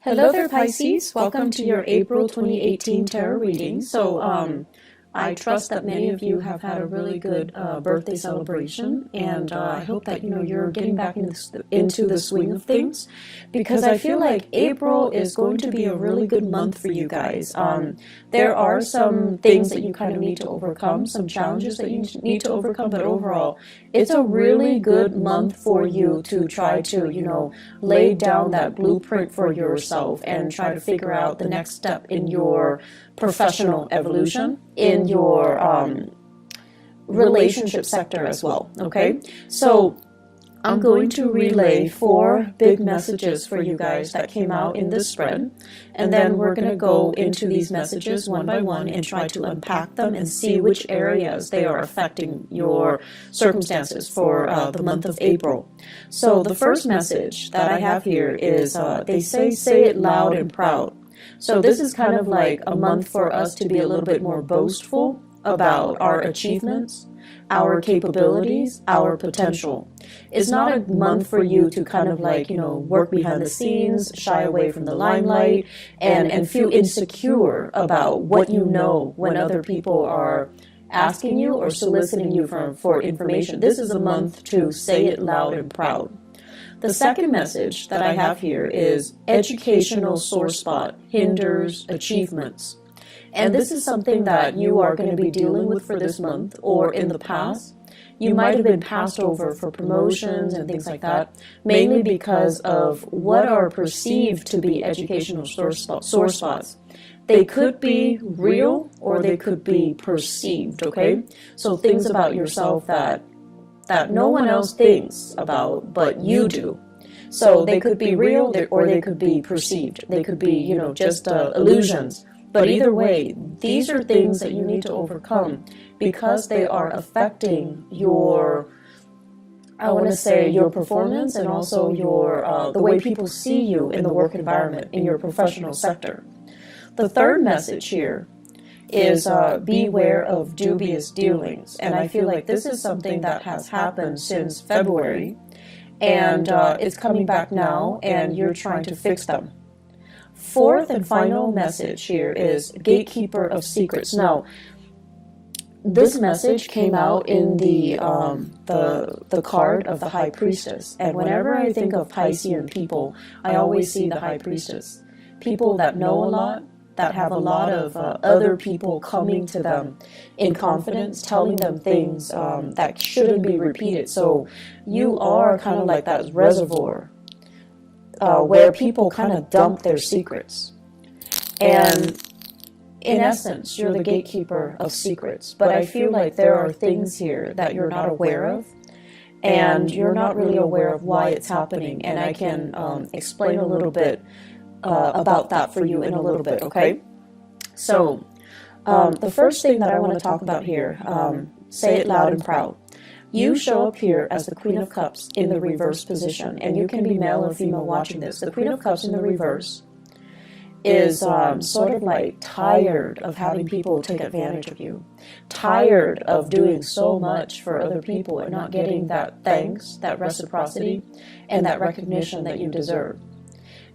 Hello there, Pisces. Welcome to your April 2018 tarot reading. I trust that many of you have had a really good birthday celebration, and I hope that you're getting back into the swing of things, because I feel like April is going to be a really good month for you guys. There are some things that you kind of need to overcome, some challenges that you need to overcome, but overall, it's a really good month for you to try to, lay down that blueprint for yourself and try to figure out the next step in your professional evolution, in your relationship sector as well. Okay, so I'm going to relay 4 big messages for you guys that came out in this spread, and then we're going to go into these messages one by one and try to unpack them and see which areas they are affecting your circumstances for the month of April. So the first message that I have here is they say it loud and proud. So this is kind of like a month for us to be a little bit more boastful about our achievements, our capabilities, our potential. It's not a month for you to kind of work behind the scenes, shy away from the limelight, and feel insecure about what you know when other people are asking you or soliciting you for information. This is a month to say it loud and proud. The second message that I have here is educational sore spot hinders achievements. And this is something that you are going to be dealing with for this month, or in the past. You might have been passed over for promotions and things like that, mainly because of what are perceived to be educational sore spots. They could be real or they could be perceived, okay? So things about yourself that no one else thinks about, but you do. So they could be real or they could be perceived. They could be, just illusions. But either way, these are things that you need to overcome because they are affecting your, your performance, and also your the way people see you in the work environment, in your professional sector. The third message here is beware of dubious dealings. And I feel like this is something that has happened since February, and it's coming back now, and you're trying to fix them. Fourth and final message here is gatekeeper of secrets. Now, this message came out in the card of the High Priestess, and whenever I think of Piscean people, I always see the High Priestess. People that know a lot, that have a lot of other people coming to them in confidence, telling them things that shouldn't be repeated. So you are kind of like that reservoir where people kind of dump their secrets. And in essence, you're the gatekeeper of secrets. But I feel like there are things here that you're not aware of, and you're not really aware of why it's happening. And I can explain a little bit about that for you in a little bit, okay? So, the first thing that I want to talk about here, say it loud and proud. You show up here as the Queen of Cups in the reverse position, and you can be male or female watching this. The Queen of Cups in the reverse is sort of like tired of having people take advantage of you, tired of doing so much for other people and not getting that thanks, that reciprocity, and that recognition that you deserve.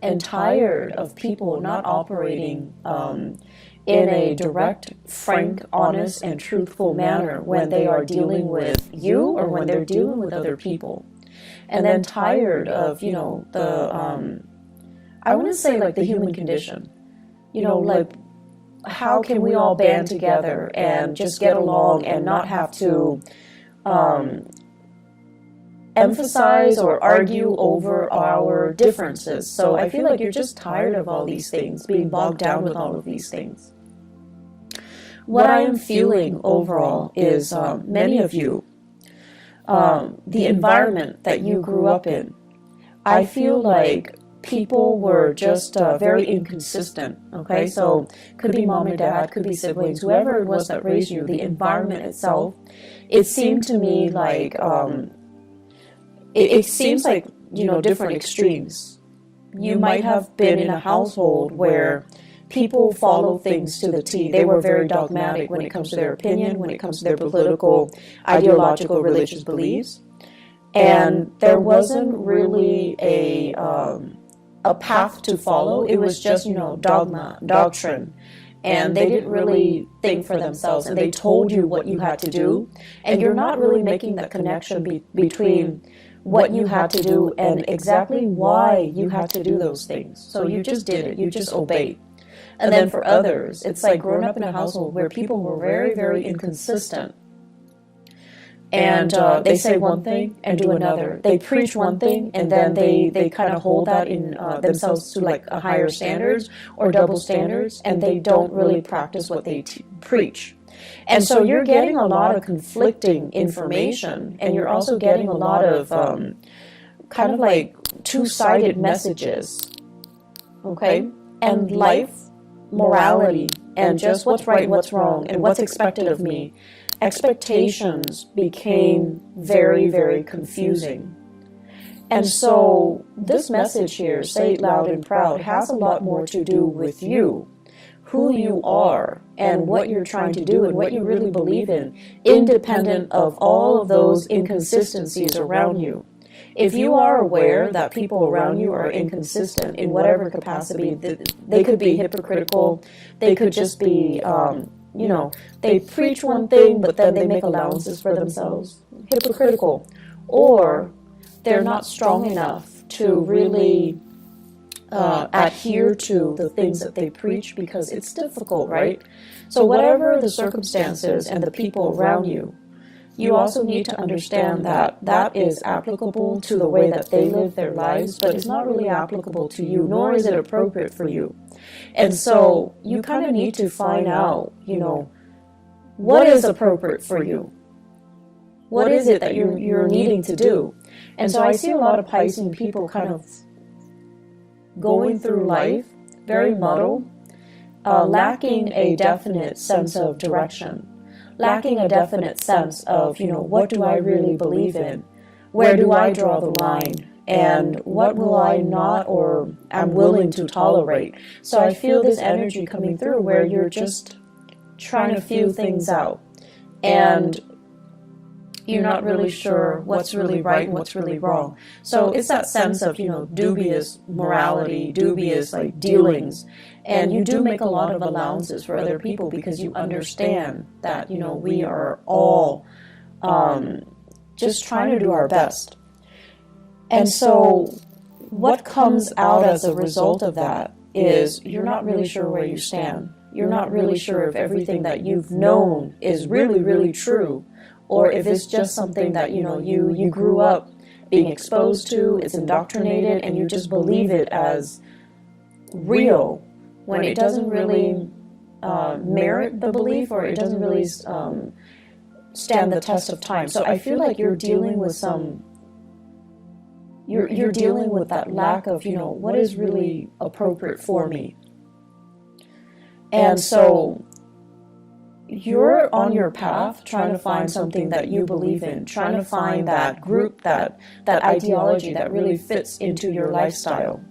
And tired of people not operating in a direct, frank, honest, and truthful manner when they are dealing with you or when they're dealing with other people. And then tired of, I want to say like the human condition. Like, how can we all band together and just get along and not have to emphasize or argue over our differences? So I feel like you're just tired of all these things, being bogged down with all of these things. What I am feeling overall is many of you, the environment that you grew up in, I feel like people were just very inconsistent, okay? So could be mom and dad, could be siblings, whoever it was that raised you, the environment itself, it seemed to me like it seems like, different extremes. You might have been in a household where people follow things to the T. They were very dogmatic when it comes to their opinion, when it comes to their political, ideological, religious beliefs. And there wasn't really a path to follow. It was just, dogma, doctrine. And they didn't really think for themselves, and they told you what you had to do. And you're not really making that connection between what you had to do and exactly why you had to do those things. So you just did it. You just obeyed. And then for others, it's like growing up in a household where people were very, very inconsistent. And they say one thing and do another. They preach one thing, and then they kind of hold that in themselves to like a higher standards or double standards, and they don't really practice what they preach. And so you're getting a lot of conflicting information, and you're also getting a lot of kind of like two-sided messages, okay? And life, morality, and just what's right and what's wrong, and what's expected of me. Expectations became very, very confusing. And so this message here, Say It Loud and Proud, has a lot more to do with you, who you are, and what you're trying to do, and what you really believe in, independent of all of those inconsistencies around you. If you are aware that people around you are inconsistent in whatever capacity, they could be hypocritical, they could just be they preach one thing, but then they make allowances for themselves. Hypocritical. Or they're not strong enough to really adhere to the things that they preach because it's difficult, right? So whatever the circumstances and the people around you, you also need to understand that that is applicable to the way that they live their lives, but it's not really applicable to you, nor is it appropriate for you. And so you kind of need to find out, what is appropriate for you? What is it that you're needing to do? And so I see a lot of Piscean people kind of going through life very muddled, lacking a definite sense of direction, lacking a definite sense of, what do I really believe in? Where do I draw the line? And what will I not or am willing to tolerate? So I feel this energy coming through where you're just trying to feel things out. And you're not really sure what's really right and what's really wrong. So it's that sense of, dubious morality, dubious dealings. And you do make a lot of allowances for other people because you understand that, we are all just trying to do our best. And so what comes out as a result of that is you're not really sure where you stand. You're not really sure if everything that you've known is really, really true, or if it's just something that, you grew up being exposed to, it's indoctrinated, and you just believe it as real when it doesn't really merit the belief, or it doesn't really stand the test of time. So I feel like you're dealing with you're dealing with that lack of, what is really appropriate for me. And so you're on your path trying to find something that you believe in, trying to find that group, that ideology that really fits into your lifestyle.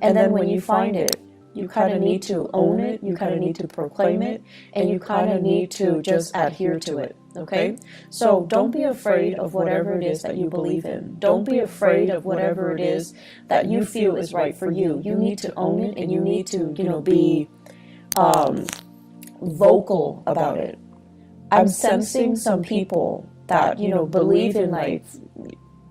And then when you find it, you kind of need to own it, you kind of need to proclaim it, and you kind of need to just adhere to it, okay? So don't be afraid of whatever it is that you believe in. Don't be afraid of whatever it is that you feel is right for you. You need to own it, and you need to, be vocal about it. I'm sensing some people that, believe in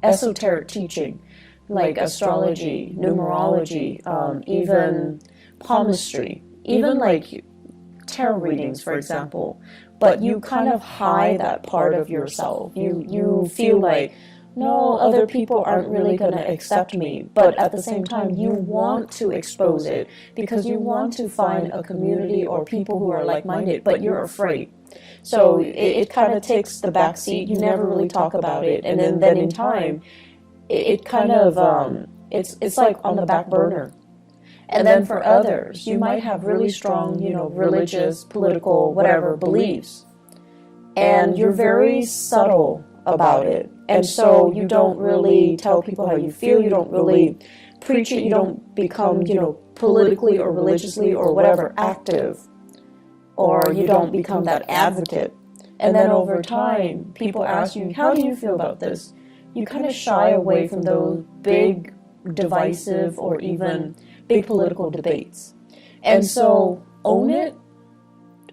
esoteric teaching, like astrology, numerology, even palmistry, even tarot readings, for example. But you kind of hide that part of yourself. You feel like, no, other people aren't really going to accept me. But at the same time, you want to expose it because you want to find a community or people who are like-minded, but you're afraid. So it kind of takes the back seat. You never really talk about it. And then in time, it kind of, it's like on the back burner. And then for others, you might have really strong, religious, political, whatever beliefs. And you're very subtle about it. And so you don't really tell people how you feel. You don't really preach it. You don't become, politically or religiously or whatever active. Or you don't become that advocate. And then over time, people ask you, how do you feel about this? You kind of shy away from those big divisive or even big political debates. And so own it,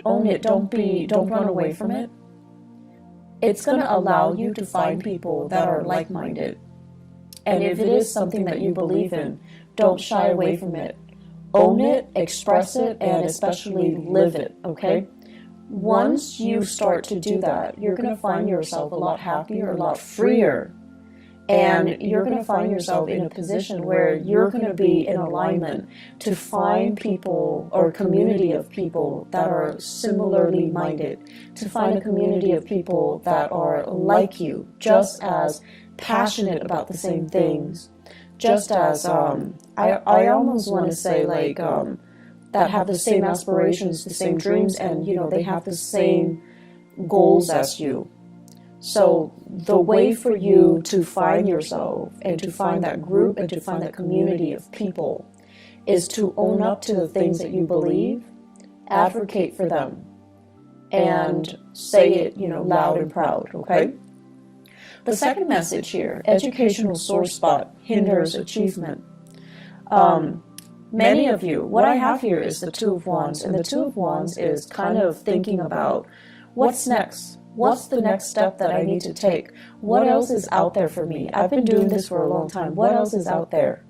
don't run away from it. It's going to allow you to find people that are like-minded. And if it is something that you believe in, don't shy away from it. Own it, express it, and especially live it, okay? Once you start to do that, you're going to find yourself a lot happier, a lot freer. And you're going to find yourself in a position where you're going to be in alignment to find people or community of people that are similarly minded, to find a community of people that are like you, just as passionate about the same things, just as, I almost want to say like, that have the same aspirations, the same dreams, and, you know, they have the same goals as you. So the way for you to find yourself and to find that group and to find that community of people is to own up to the things that you believe, advocate for them, and say it, you know, loud and proud, okay? The second message here, educational sore spot hinders achievement. Many of you, what I have here is the Two of Wands, and the Two of Wands is kind of thinking about what's next. What's the next step that I need to take? What else is out there for me? I've been doing this for a long time. What else is out there?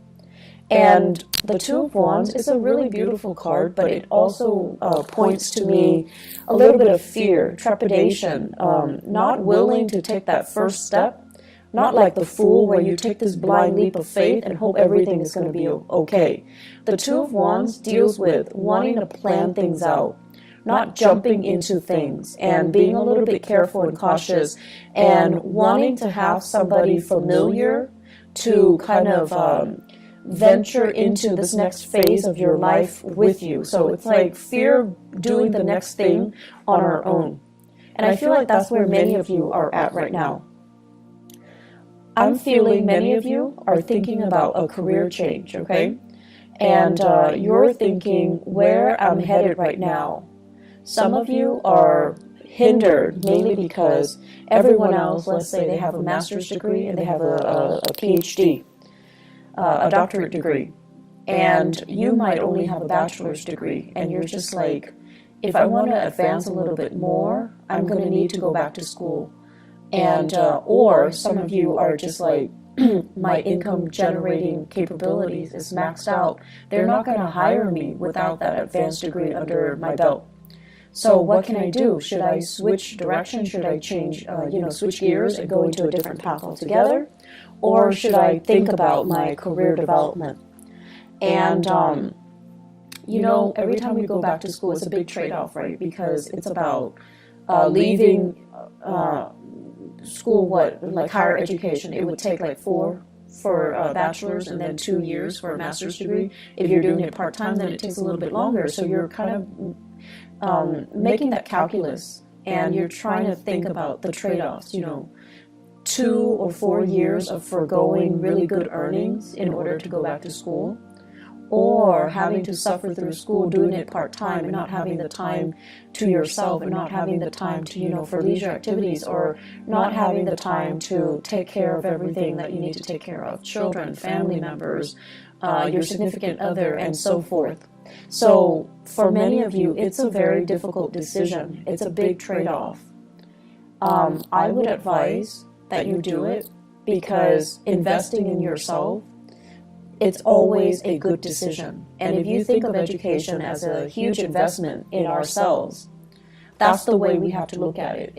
And the Two of Wands is a really beautiful card, but it also points to me a little bit of fear, trepidation, not willing to take that first step, not like the Fool where you take this blind leap of faith and hope everything is going to be okay. The Two of Wands deals with wanting to plan things out, not jumping into things and being a little bit careful and cautious and wanting to have somebody familiar to kind of venture into this next phase of your life with you. So it's like fear of doing the next thing on our own. And I feel like that's where many of you are at right now. I'm feeling many of you are thinking about a career change, okay? And you're thinking where I'm headed right now. Some of you are hindered mainly because everyone else, let's say they have a master's degree and they have a PhD, a doctorate degree, and you might only have a bachelor's degree, and you're just like, if I want to advance a little bit more, I'm going to need to go back to school. And or some of you are just like, my income generating capabilities is maxed out. They're not going to hire me without that advanced degree under my belt. So what can I do? Should I switch direction? Should I change, switch gears and go into a different path altogether? Or should I think about my career development? And, every time we go back to school, it's a big trade-off, right? Because it's about leaving school, like higher education. It would take like 4 for a bachelor's and then 2 years for a master's degree. If you're doing it part-time, then it takes a little bit longer. So you're kind of making that calculus, and you're trying to think about the trade-offs, 2 or 4 years of foregoing really good earnings in order to go back to school, or having to suffer through school, doing it part-time and not having the time to yourself and not having the time to, for leisure activities, or not having the time to take care of everything that you need to take care of, children, family members, your significant other, and so forth. So for many of you, it's a very difficult decision. It's a big trade-off. I would advise that you do it because investing in yourself, it's always a good decision. And if you think of education as a huge investment in ourselves, that's the way we have to look at it.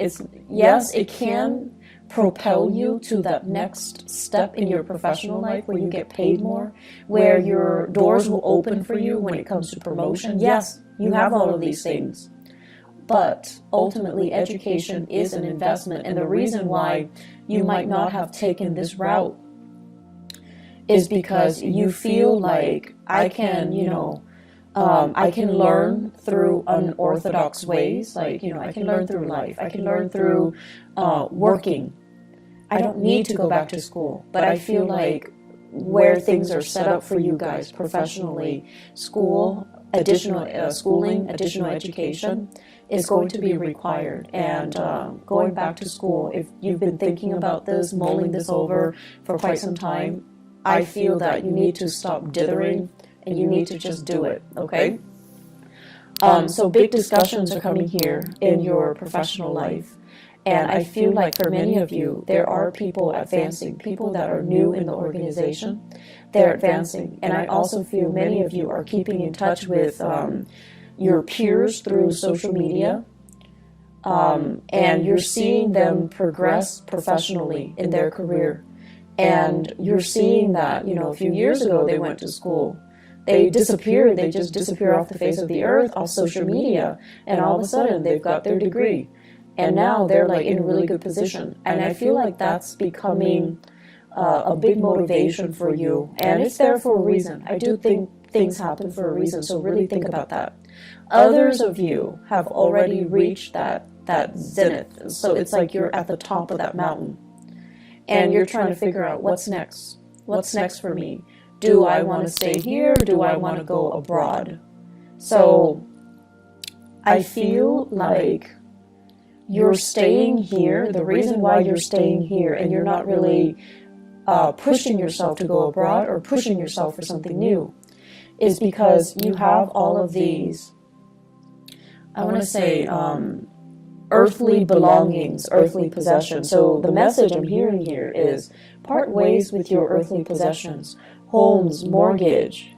Yes, it can propel you to that next step in your professional life where you get paid more, where your doors will open for you when it comes to promotion. Yes, you have all of these things. But ultimately, education is an investment. And the reason why you might not have taken this route is because you feel like I can learn through unorthodox ways. Like, I can learn through life. I can learn through working. I don't need to go back to school. But I feel like where things are set up for you guys professionally, school, additional schooling, additional education is going to be required. And going back to school, if you've been thinking about this, mulling this over for quite some time, I feel that you need to stop dithering and you need to just do it, okay? So big discussions are coming here in your professional life. And I feel like for many of you, there are people advancing, people that are new in the organization. They're advancing. And I also feel many of you are keeping in touch with your peers through social media. And you're seeing them progress professionally in their career. And you're seeing that, you know, a few years ago they went to school. They disappeared. They just disappear off the face of the earth, off social media. And all of a sudden they've got their degree. And now they're like in a really good position. And I feel like that's becoming a big motivation for you. And it's there for a reason. I do think things happen for a reason. So really think about that. Others of you have already reached that zenith. So it's like you're at the top of that mountain. And you're trying to figure out what's next. What's next for me? Do I want to stay here or do I want to go abroad? So I feel like you're staying here. The reason why you're staying here and you're not really pushing yourself to go abroad or pushing yourself for something new is because you have all of these, I want to say, earthly belongings, earthly possessions. So the message I'm hearing here is part ways with your earthly possessions. Homes, mortgage,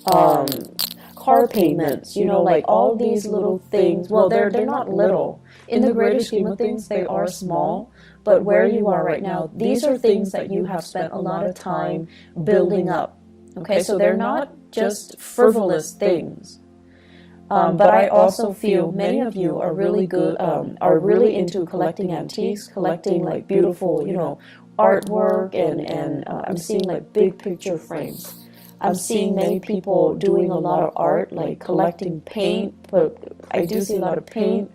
car payments, you know, like all these little things. Well, they're not little. In the greater scheme of things, they are small. But where you are right now, these are things that you have spent a lot of time building up. Okay, so they're not just frivolous things. But I also feel many of you are really good, are really into collecting antiques, collecting like beautiful, you know, artwork, and I'm seeing like big picture frames. I'm seeing many people doing a lot of art, like collecting paint, but I do see a lot of paint,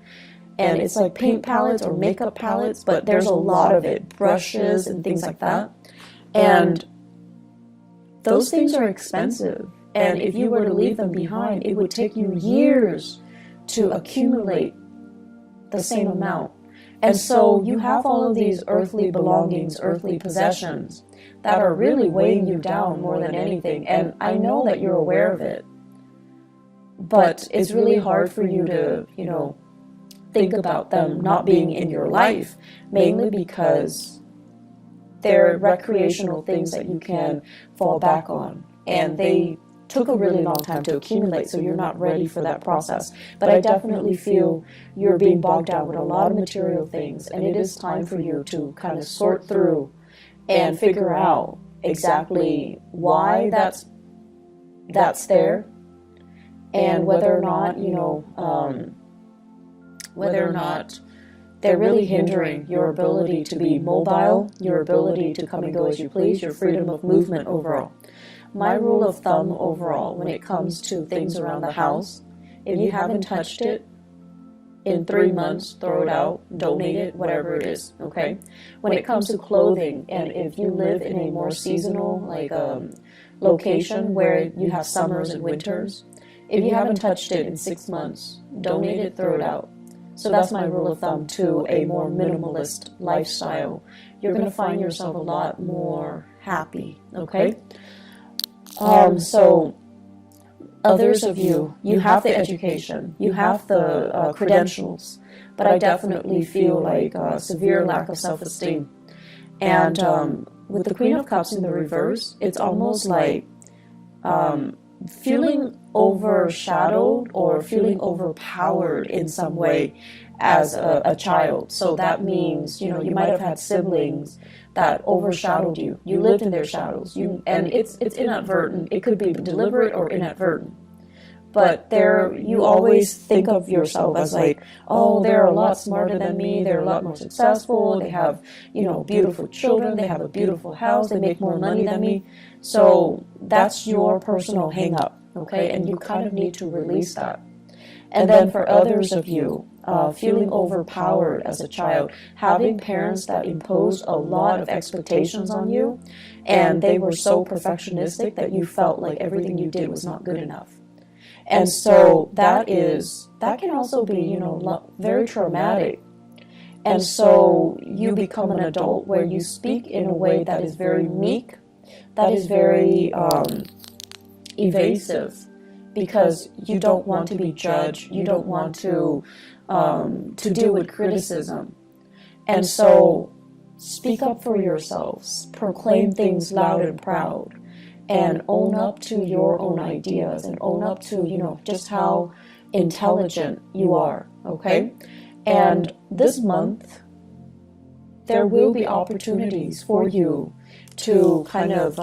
and it's like paint palettes or makeup palettes, but there's a lot of it, brushes and things like that. And those things are expensive. And if you were to leave them behind, it would take you years to accumulate the same amount. And so you have all of these earthly belongings, earthly possessions that are really weighing you down more than anything. And I know that you're aware of it. But it's really hard for you to, you know, think about them not being in your life, mainly because they're recreational things that you can fall back on. And they took a really long time to accumulate, so you're not ready for that process. But I definitely feel you're being bogged down with a lot of material things, and it is time for you to kind of sort through and figure out exactly why that's there, and whether or not, you know, whether or not they're really hindering your ability to be mobile, your ability to come and go as you please, your freedom of movement overall. My rule of thumb overall when it comes to things around the house, if you haven't touched it in 3 months, throw it out, donate it, whatever it is, okay? When it comes to clothing, and if you live in a more seasonal like location where you have summers and winters, if you haven't touched it in 6 months, donate it, throw it out. So that's my rule of thumb to a more minimalist lifestyle. You're going to find yourself a lot more happy, okay? So others of you, you have the education, you have the credentials, but I definitely feel like a severe lack of self-esteem. And with the Queen of Cups in the reverse, it's almost like feeling overshadowed or feeling overpowered in some way as a child. So that means, you know, you might have had siblings that overshadowed you. You lived in their shadows. And it's inadvertent. It could be deliberate or inadvertent. But you always think of yourself as like, oh, they're a lot smarter than me. They're a lot more successful. They have, you know, beautiful children. They have a beautiful house. They make more money than me. So that's your personal hang-up, okay? And you kind of need to release that. And then for others of you, feeling overpowered as a child, having parents that imposed a lot of expectations on you, and they were so perfectionistic that you felt like everything you did was not good enough. And so that can also be, you know, very traumatic. And so you become an adult where you speak in a way that is very meek, that is very evasive, because you don't want to be judged, you don't want to deal with criticism. And so speak up for yourselves, proclaim things loud and proud, and own up to your own ideas, and own up to, you know, just how intelligent you are, okay? And this month, there will be opportunities for you to kind of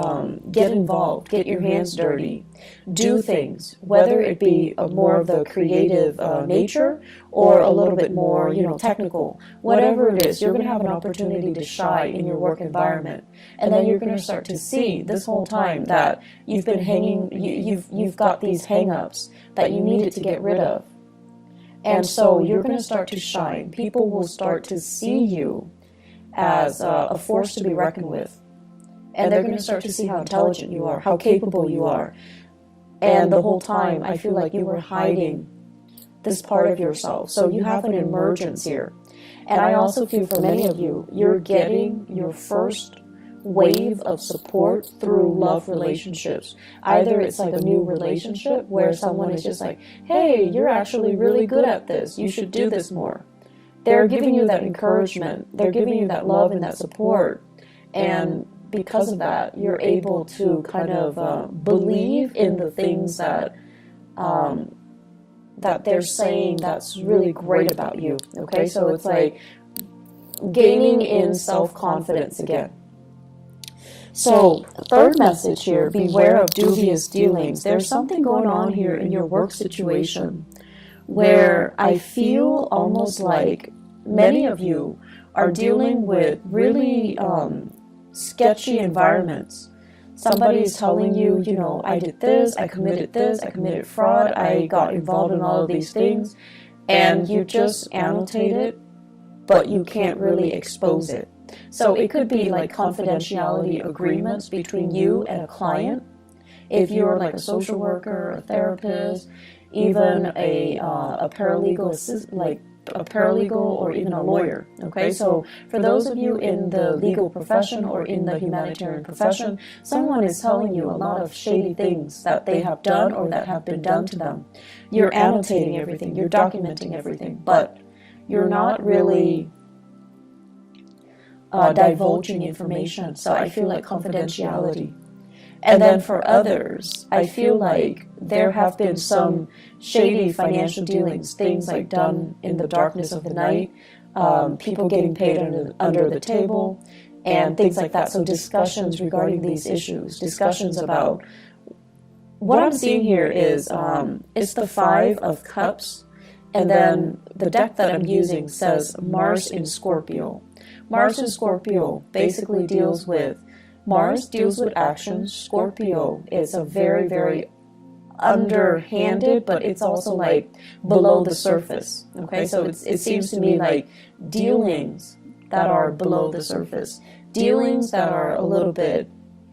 get involved, get your hands dirty, do things, whether it be more of the creative nature or a little bit more, you know, technical. Whatever it is, you're going to have an opportunity to shine in your work environment. And then you're going to start to see this whole time that you've been hanging, you've got these hang-ups that you needed to get rid of. And so you're going to start to shine. People will start to see you as a force to be reckoned with. And they're going to start to see how intelligent you are, how capable you are. And the whole time, I feel like you were hiding this part of yourself. So you have an emergence here. And I also feel for many of you, you're getting your first wave of support through love relationships. Either it's like a new relationship where someone is just like, hey, you're actually really good at this. You should do this more. They're giving you that encouragement. They're giving you that love and that support. And because of that, you're able to kind of believe in the things that that they're saying that's really great about you. Okay, so it's like gaining in self-confidence again. So, third message here, beware of dubious dealings. There's something going on here in your work situation where I feel almost like many of you are dealing with really sketchy environments. Somebody is telling you, you know, I did this, I committed fraud, I got involved in all of these things, and you just annotate it, but you can't really expose it. So it could be like confidentiality agreements between you and a client. If you're like a social worker, a therapist, even a paralegal assist, like a paralegal or even a lawyer. Okay, so for those of you in the legal profession or in the humanitarian profession, someone is telling you a lot of shady things that they have done or that have been done to them. You're annotating everything, you're documenting everything, but you're not really divulging information. So I feel like confidentiality. And then for others, I feel like there have been some shady financial dealings, things like done in the darkness of the night, people getting paid under the table, and things like that. So discussions regarding these issues, discussions about what I'm seeing here is it's the Five of Cups, and then the deck that I'm using says Mars in Scorpio. Mars in Scorpio basically deals with Mars deals with actions. Scorpio is a very, very underhanded, but it's also like below the surface. Okay, so it seems to me like dealings that are below the surface, dealings that are a little bit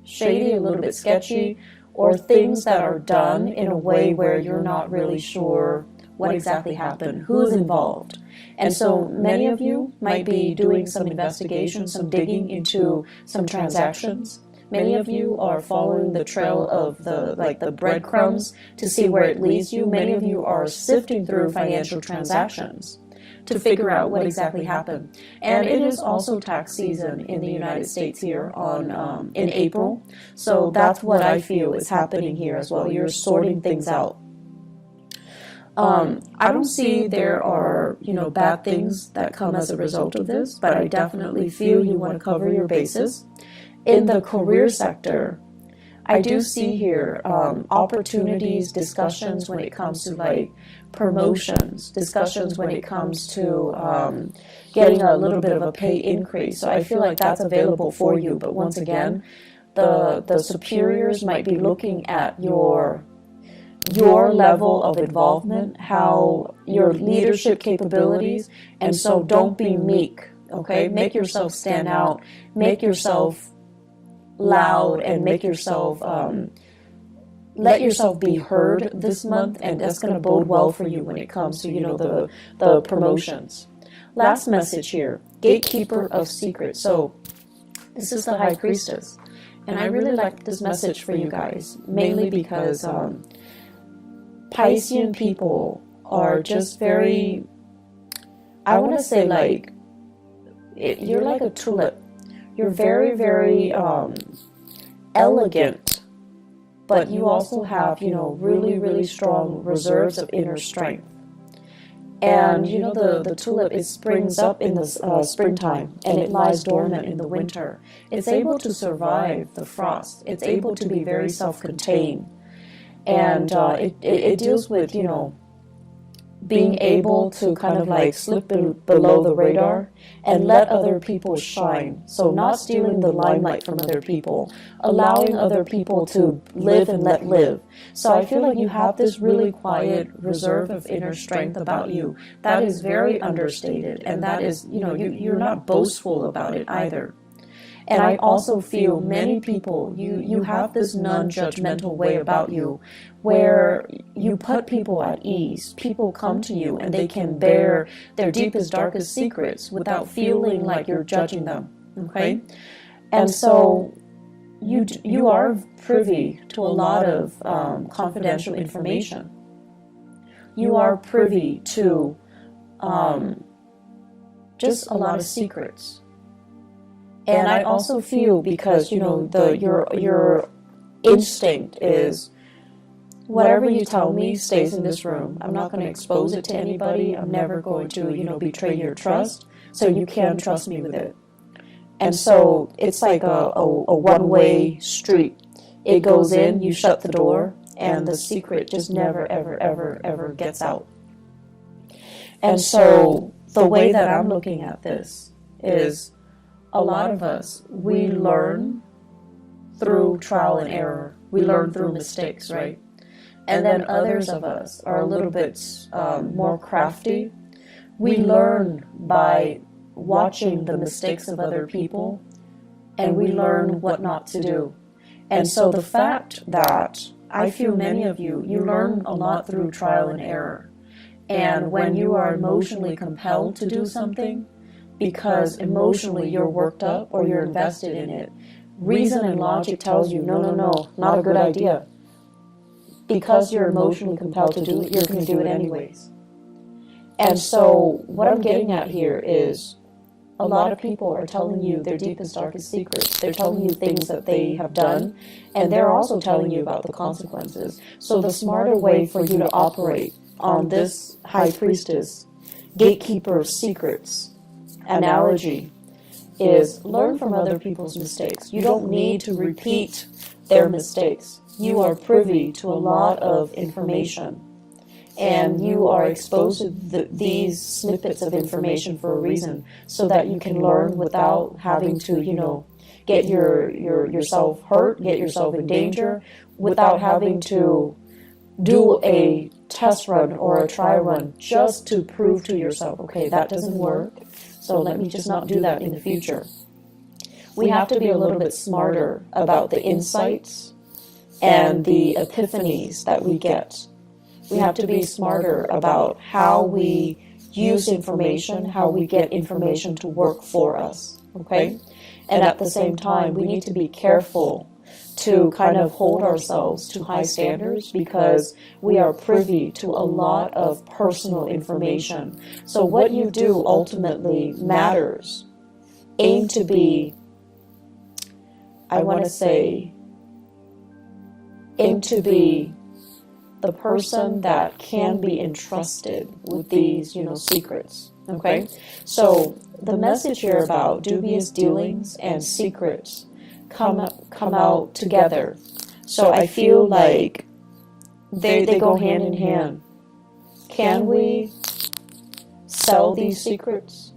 shady, a little bit sketchy, or things that are done in a way where you're not really sure what exactly happened, who's involved. And so many of you might be doing some investigation, some digging into some transactions. Many of you are following the trail of the breadcrumbs to see where it leads you. Many of you are sifting through financial transactions to figure out what exactly happened. And it is also tax season in the United States here in April. So that's what I feel is happening here as well. You're sorting things out. I don't see there are, bad things that come as a result of this, but I definitely feel you want to cover your bases. In the career sector, I do see here opportunities, discussions when it comes to like promotions, discussions when it comes to getting a little bit of a pay increase. So I feel like that's available for you. But once again, the superiors might be looking at your level of involvement, how your leadership capabilities, and so don't be meek, okay? Make yourself stand out, make yourself loud, and make yourself, let yourself be heard this month, and that's going to bode well for you when it comes to, the promotions. Last message here, gatekeeper of secrets. So this is the High Priestess. And I really like this message for you guys, mainly because Piscean people are just very, I want to say like, you're like a tulip. You're very, very elegant, but you also have, you know, really, really strong reserves of inner strength. And you know, the tulip, it springs up in the springtime and it lies dormant in the winter. It's able to survive the frost. It's able to be very self-contained. And it deals with, you know, being able to kind of like slip below the radar and let other people shine. So not stealing the limelight from other people, allowing other people to live and let live. So I feel like you have this really quiet reserve of inner strength about you that is very understated, and that is, you know, you're not boastful about it either. And I also feel many people, you have this non-judgmental way about you where you put people at ease. People come to you and they can bear their deepest, darkest secrets without feeling like you're judging them, okay? And so you are privy to a lot of confidential information. You are privy to just a lot of secrets. And I also feel, because, you know, your instinct is whatever you tell me stays in this room. I'm not going to expose it to anybody. I'm never going to, you know, betray your trust. So you can trust me with it. And so it's like a one-way street. It goes in, you shut the door, and the secret just never, ever, ever, ever gets out. And so the way that I'm looking at this is, a lot of us, we learn through trial and error. We learn through mistakes, right? And then others of us are a little bit more crafty. We learn by watching the mistakes of other people, and we learn what not to do. And so the fact that I feel many of you, you learn a lot through trial and error. And when you are emotionally compelled to do something, because emotionally you're worked up or you're invested in it, reason and logic tells you, no, no, no, not a good idea. Because you're emotionally compelled to do it, you're going to do it anyways. And so what I'm getting at here is, a lot of people are telling you their deepest, darkest secrets. They're telling you things that they have done, and they're also telling you about the consequences. So the smarter way for you to operate on this high priestess, gatekeeper of secrets analogy, is learn from other people's mistakes. You don't need to repeat their mistakes. You are privy to a lot of information, and you are exposed to these snippets of information for a reason, so that you can learn without having to, you know, get yourself hurt, get yourself in danger, without having to do a test run or a try run just to prove to yourself, okay, that doesn't work, so let me just not do that in the future. We have to be a little bit smarter about the insights and the epiphanies that we get. We have to be smarter about how we use information, how we get information to work for us, okay? And at the same time, we need to be careful to kind of hold ourselves to high standards, because we are privy to a lot of personal information. So what you do ultimately matters. Aim to be, I want to say, aim to be the person that can be entrusted with these, you know, secrets, okay? So the message here about dubious dealings and secrets come out together. So I feel like they go hand in hand. Can we sell these secrets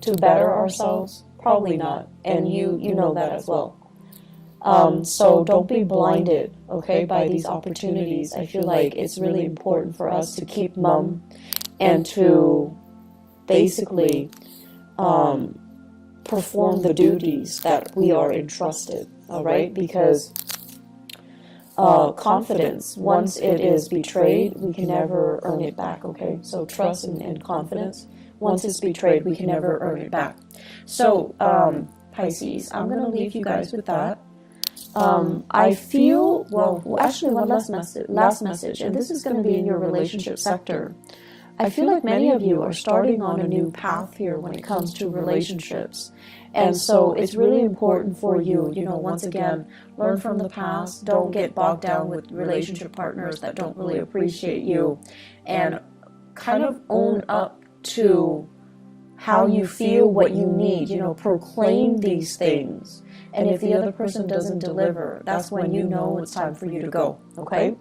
to better ourselves? Probably not, and you know that as well. So don't be blinded, okay, by these opportunities. I feel like it's really important for us to keep mum and to basically perform the duties that we are entrusted, all right? Because confidence, once it is betrayed, we can never earn it back, okay? So trust and confidence, once it's betrayed, we can never earn it back. So, Pisces, I'm going to leave you guys with that. I feel, well, actually one last message, and this is going to be in your relationship sector. I feel like many of you are starting on a new path here when it comes to relationships. And so it's really important for you, once again, learn from the past. Don't get bogged down with relationship partners that don't really appreciate you. And kind of own up to how you feel, what you need, proclaim these things. And if the other person doesn't deliver, that's when you know it's time for you to go, okay?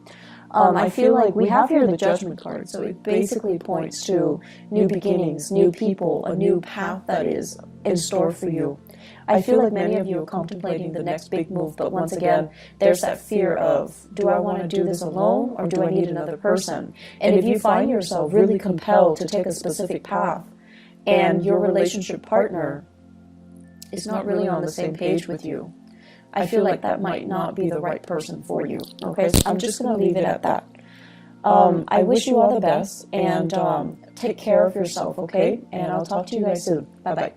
I feel like we have here the Judgment card, so it basically points to new beginnings, new people, a new path that is in store for you. I feel like many of you are contemplating the next big move, but once again, there's that fear of, do I want to do this alone or do I need another person? And if you find yourself really compelled to take a specific path and your relationship partner is not really on the same page with you, I feel like that might not be the right person for you. Okay, so I'm just going to leave it at that. I wish you all the best, and take care of yourself, okay? And I'll talk to you guys soon. Bye-bye.